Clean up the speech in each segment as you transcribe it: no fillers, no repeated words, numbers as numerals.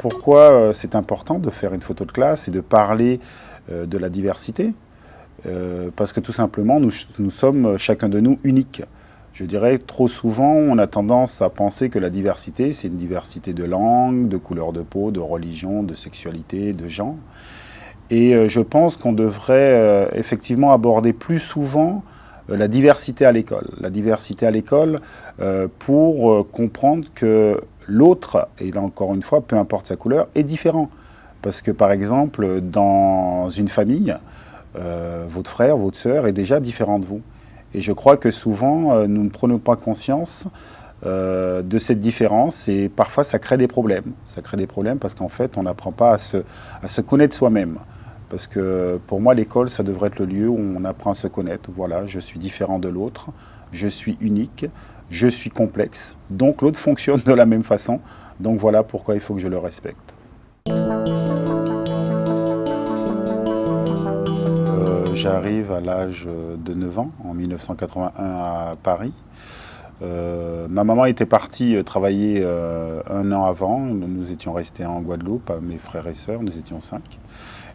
pourquoi c'est important de faire une photo de classe et de parler de la diversité. Parce que tout simplement, nous sommes chacun de nous uniques. Je dirais trop souvent, on a tendance à penser que la diversité, c'est une diversité de langue, de couleur de peau, de religion, de sexualité, de genre. Et je pense qu'on devrait effectivement aborder plus souvent la diversité à l'école. La diversité à l'école pour comprendre que l'autre, et là encore une fois, peu importe sa couleur, est différent. Parce que par exemple, dans une famille, votre frère, votre sœur est déjà différent de vous. Et je crois que souvent, nous ne prenons pas conscience de cette différence et parfois ça crée des problèmes. Ça crée des problèmes parce qu'en fait, on n'apprend pas à se connaître soi-même. Parce que pour moi, l'école, ça devrait être le lieu où on apprend à se connaître. Voilà, je suis différent de l'autre, je suis unique, je suis complexe. Donc l'autre fonctionne de la même façon. Donc voilà pourquoi il faut que je le respecte. J'arrive à l'âge de 9 ans, en 1981 à Paris. Ma maman était partie travailler un an avant. Nous étions restés en Guadeloupe, mes frères et sœurs, nous étions 5.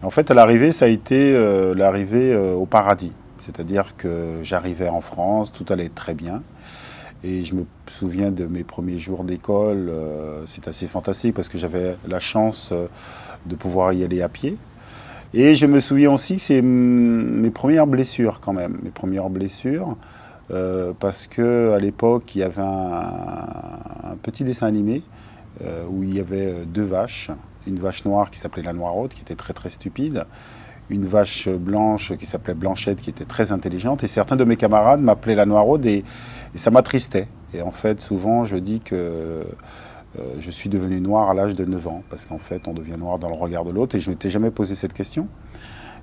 En fait, à l'arrivée, ça a été l'arrivée au paradis. C'est-à-dire que j'arrivais en France, tout allait très bien. Et je me souviens de mes premiers jours d'école, c'est assez fantastique parce que j'avais la chance de pouvoir y aller à pied. Et je me souviens aussi que c'est mes premières blessures quand même, mes premières blessures, parce qu'à l'époque, il y avait un petit dessin animé où il y avait 2 vaches. Une vache noire qui s'appelait la Noiraude, qui était très très stupide. Une vache blanche qui s'appelait Blanchette, qui était très intelligente. Et certains de mes camarades m'appelaient la Noiraude et ça m'attristait. Et en fait, souvent, je dis que je suis devenu noir à l'âge de 9 ans. Parce qu'en fait, on devient noir dans le regard de l'autre. Et je ne m'étais jamais posé cette question.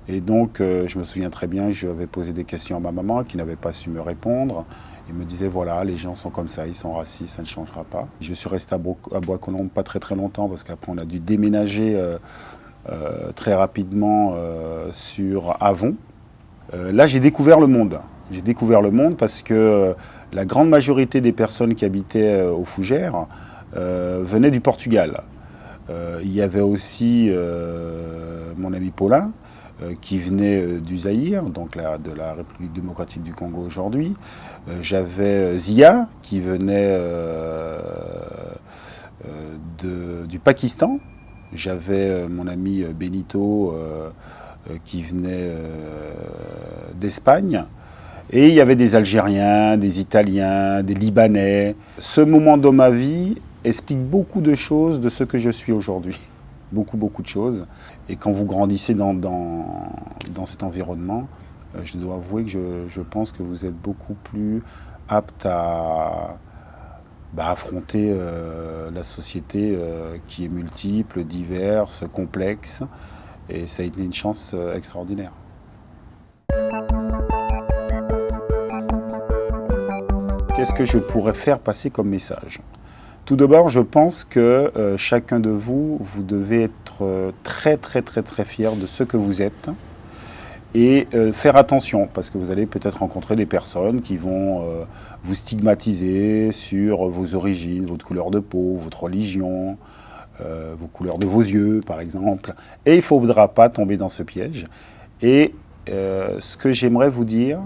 Et donc, je me souviens très bien, je avais posé des questions à ma maman qui n'avait pas su me répondre. Il me disait, voilà, les gens sont comme ça, ils sont racistes, ça ne changera pas. Je suis resté à Bois-Colombes pas très très longtemps parce qu'après on a dû déménager très rapidement sur Avon. Là, j'ai découvert le monde. J'ai découvert le monde parce que la grande majorité des personnes qui habitaient aux Fougères venaient du Portugal. Il y avait aussi mon ami Paulin, qui venait du Zaïre, donc de la République démocratique du Congo aujourd'hui. J'avais Zia, qui venait du Pakistan. J'avais mon ami Benito, qui venait d'Espagne. Et il y avait des Algériens, des Italiens, des Libanais. Ce moment de ma vie explique beaucoup de choses de ce que je suis aujourd'hui. Beaucoup de choses. Et quand vous grandissez dans cet environnement, je dois avouer que je pense que vous êtes beaucoup plus apte à affronter la société qui est multiple, diverse, complexe. Et ça a été une chance extraordinaire. Qu'est-ce que je pourrais faire passer comme message ? Tout d'abord, je pense que chacun de vous, vous devez être très fier de ce que vous êtes et faire attention parce que vous allez peut-être rencontrer des personnes qui vont vous stigmatiser sur vos origines, votre couleur de peau, votre religion, vos couleurs de vos yeux par exemple. Et il ne faudra pas tomber dans ce piège. Et ce que j'aimerais vous dire,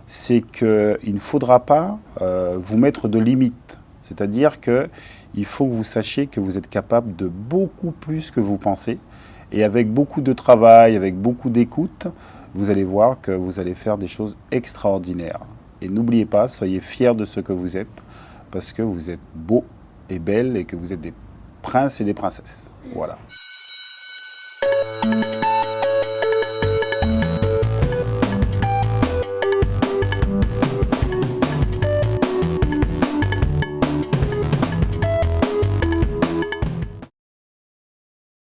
c'est qu'il ne faudra pas vous mettre de limites. C'est-à-dire qu'il faut que vous sachiez que vous êtes capable de beaucoup plus que vous pensez. Et avec beaucoup de travail, avec beaucoup d'écoute, vous allez voir que vous allez faire des choses extraordinaires. Et n'oubliez pas, soyez fiers de ce que vous êtes, parce que vous êtes beau et belle et que vous êtes des princes et des princesses. Voilà.